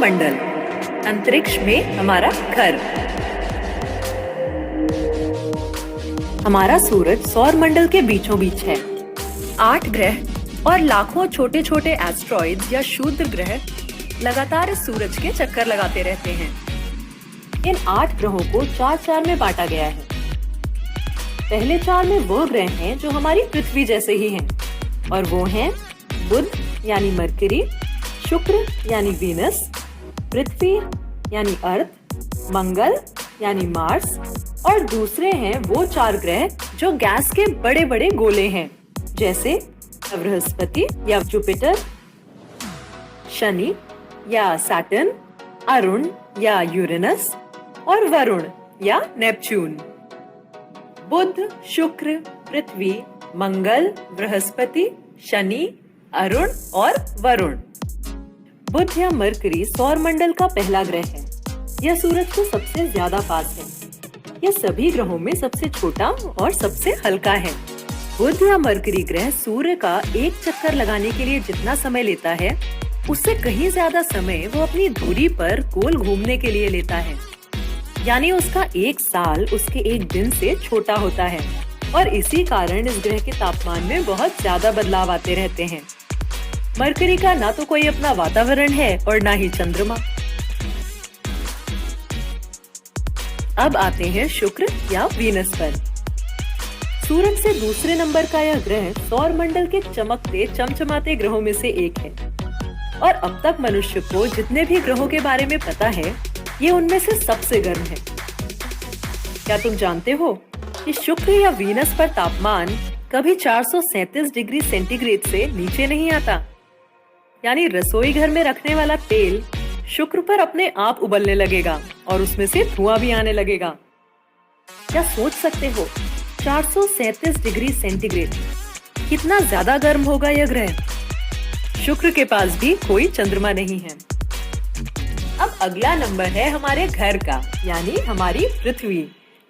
सौरमंडल, अंतरिक्ष में हमारा घर। हमारा सूरज सौरमंडल के बीचों बीच है। 8 ग्रह और लाखों छोटे छोटे एस्ट्रॉइड्स या क्षुद्र ग्रह लगातार इस सूरज के चक्कर लगाते रहते हैं। इन 8 ग्रहों को 4 में बांटा गया है। पहले 4 में वो ग्रह हैं जो हमारी पृथ्वी जैसे ही हैं, और वो हैं बुध यानी मरकरी, शुक्र यानी वीनस, पृथ्वी यानी अर्थ, मंगल यानी मार्स, और दूसरे हैं वो 4 ग्रह जो गैस के बड़े बड़े गोले हैं, जैसे बृहस्पति या जुपिटर, शनि या सैटर्न, अरुण या यूरेनस और वरुण या नेपच्यून। बुध, शुक्र, पृथ्वी, मंगल, बृहस्पति, शनि, अरुण और वरुण। बुध या मरकरी सौरमंडल का पहला ग्रह है। यह सूरज के सबसे ज्यादा पास है। यह सभी ग्रहों में सबसे छोटा और सबसे हल्का है। बुध या मरकरी ग्रह सूर्य का एक चक्कर लगाने के लिए जितना समय लेता है, उससे कहीं ज्यादा समय वो अपनी धुरी पर गोल घूमने के लिए लेता है। यानी उसका एक साल उसके एक दिन से छोटा होता है, और इसी कारण इस ग्रह के तापमान में बहुत ज्यादा बदलाव आते रहते हैं। मरकरी का ना तो कोई अपना वातावरण है और ना ही चंद्रमा। अब आते हैं शुक्र या वीनस पर। सूरज से दूसरे नंबर का यह ग्रह सौरमंडल के चमकते चमचमाते ग्रहों में से एक है, और अब तक मनुष्य को जितने भी ग्रहों के बारे में पता है, ये उनमें से सबसे गर्म है। क्या तुम जानते हो कि शुक्र या वीनस पर तापमान कभी 437 डिग्री सेंटीग्रेड से नीचे नहीं आता? यानी रसोई घर में रखने वाला तेल शुक्र पर अपने आप उबलने लगेगा और उसमें से धुआं भी आने लगेगा। क्या सोच सकते हो, 437 डिग्री सेंटीग्रेड, कितना ज्यादा गर्म होगा यह ग्रह? शुक्र के पास भी कोई चंद्रमा नहीं है। अब अगला नंबर है हमारे घर का, यानी हमारी पृथ्वी,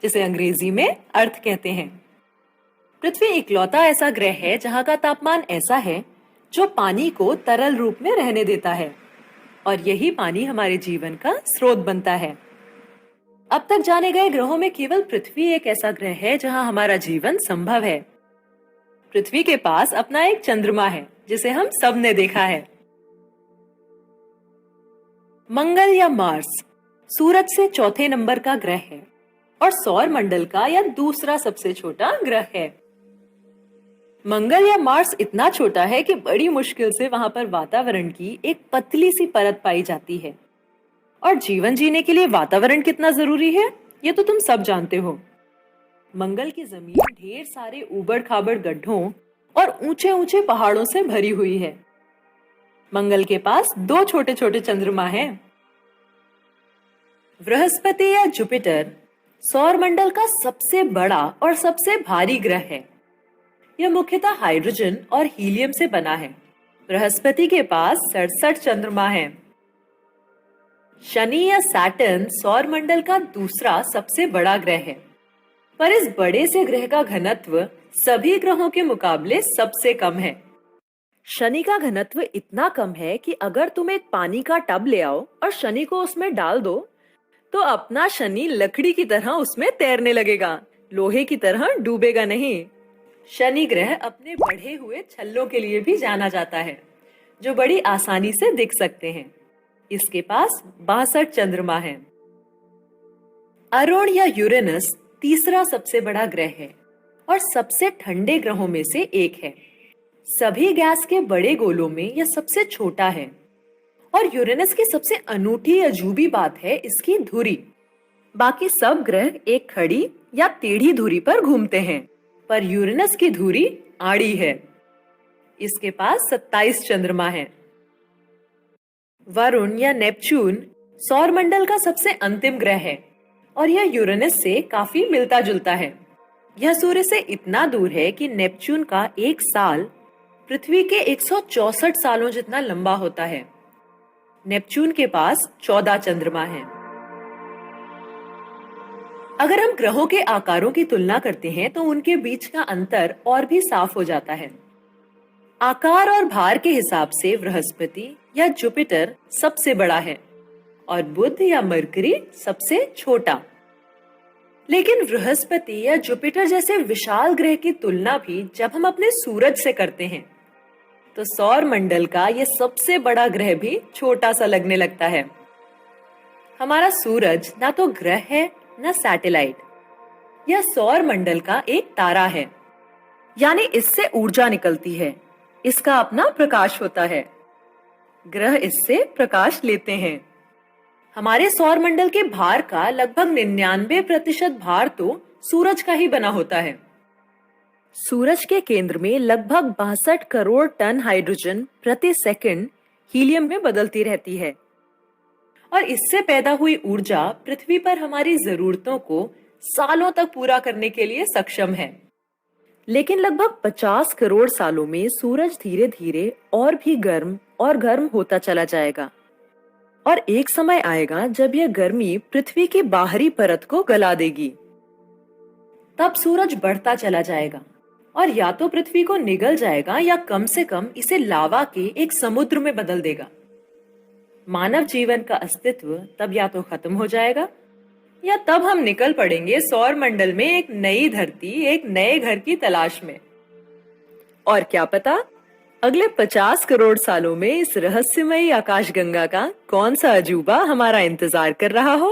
जिसे अंग्रेजी में अर्थ कहते हैं। पृथ्वी इकलौता ऐसा ग्रह है जहाँ का तापमान ऐसा है जो पानी को तरल रूप में रहने देता है, और यही पानी हमारे जीवन का स्रोत बनता है। अब तक जाने गए ग्रहों में केवल पृथ्वी एक ऐसा ग्रह है जहां हमारा जीवन संभव है। पृथ्वी के पास अपना एक चंद्रमा है, जिसे हम सब ने देखा है। मंगल या मार्स सूरज से चौथे नंबर का ग्रह है और सौर मंडल का यह दूसरा सबसे छोटा ग्रह है। मंगल या मार्स इतना छोटा है कि बड़ी मुश्किल से वहां पर वातावरण की एक पतली सी परत पाई जाती है। और जीवन जीने के लिए वातावरण कितना जरूरी है, ये तो तुम सब जानते हो। मंगल की जमीन ढेर सारे ऊबड़ खाबड़ गड्ढों और ऊंचे ऊंचे पहाड़ों से भरी हुई है। मंगल के पास 2 छोटे छोटे चंद्रमा हैं। बृहस्पति या जुपिटर सौरमंडल का सबसे बड़ा और सबसे भारी ग्रह है। यह मुख्यतः हाइड्रोजन और हीलियम से बना है। बृहस्पति के पास 67 चंद्रमा हैं। शनि या सैटर्न सौरमंडल का दूसरा सबसे बड़ा ग्रह है, पर इस बड़े से ग्रह का घनत्व सभी ग्रहों के मुकाबले सबसे कम है। शनि का घनत्व इतना कम है कि अगर तुम एक पानी का टब ले आओ और शनि को उसमें डाल दो, तो अपना शनि लकड़ी की तरह उसमें तैरने लगेगा, लोहे की तरह डूबेगा नहीं। शनि ग्रह अपने बढ़े हुए छल्लों के लिए भी जाना जाता है, जो बड़ी आसानी से दिख सकते हैं। इसके पास 62 चंद्रमा हैं। अरुण या यूरेनस तीसरा सबसे बड़ा ग्रह है और सबसे ठंडे ग्रहों में से एक है। सभी गैस के बड़े गोलों में यह सबसे छोटा है, और यूरेनस की सबसे अनूठी अजूबी बात है इसकी धुरी। बाकी सब ग्रह एक खड़ी या टेढ़ी धुरी पर घूमते हैं, पर यूरेनस की धुरी आड़ी है। इसके पास 27 चंद्रमा हैं। वरुण या नेपच्यून सौरमंडल का सबसे अंतिम ग्रह है, और यह यूरेनस से काफी मिलता जुलता है। यह सूर्य से इतना दूर है कि नेपच्यून का एक साल पृथ्वी के 164 सालों जितना लंबा होता है। नेपच्यून के पास 14 चंद्रमा हैं। अगर हम ग्रहों के आकारों की तुलना करते हैं तो उनके बीच का अंतर और भी साफ हो जाता है। आकार और भार के हिसाब से बृहस्पति या जुपिटर सबसे बड़ा है, और बुध या मरकरी सबसे छोटा। लेकिन बृहस्पति या जुपिटर जैसे विशाल ग्रह की तुलना भी जब हम अपने सूरज से करते हैं तो सौर मंडल का यह सबसे बड़ा ग्रह भी छोटा सा लगने लगता है। हमारा सूरज ना तो ग्रह है ना सैटेलाइट, यह सौर मंडल का एक तारा है, यानी इससे ऊर्जा निकलती है, इसका अपना प्रकाश होता है। ग्रह इससे प्रकाश लेते हैं। हमारे सौर मंडल के भार का लगभग 99% भार तो सूरज का ही बना होता है। सूरज के केंद्र में लगभग 62 करोड़ टन हाइड्रोजन प्रति सेकंड हीलियम में बदलती रहती है और इससे पैदा हुई ऊर्जा पृथ्वी पर हमारी जरूरतों को सालों तक पूरा करने के लिए सक्षम है। लेकिन लगभग 50 करोड़ सालों में सूरज धीरे धीरे और भी गर्म और गर्म होता चला जाएगा और एक समय आएगा जब यह गर्मी पृथ्वी की बाहरी परत को गला देगी। तब सूरज बढ़ता चला जाएगा और या तो पृथ्वी को निगल जाएगा या कम से कम इसे लावा के एक समुद्र में बदल देगा। मानव जीवन का अस्तित्व तब या तो खत्म हो जाएगा या तब हम निकल पड़ेंगे सौर मंडल में एक नई धरती, एक नए घर की तलाश में। और क्या पता अगले 50 करोड़ सालों में इस रहस्यमयी आकाशगंगा का कौन सा अजूबा हमारा इंतजार कर रहा हो।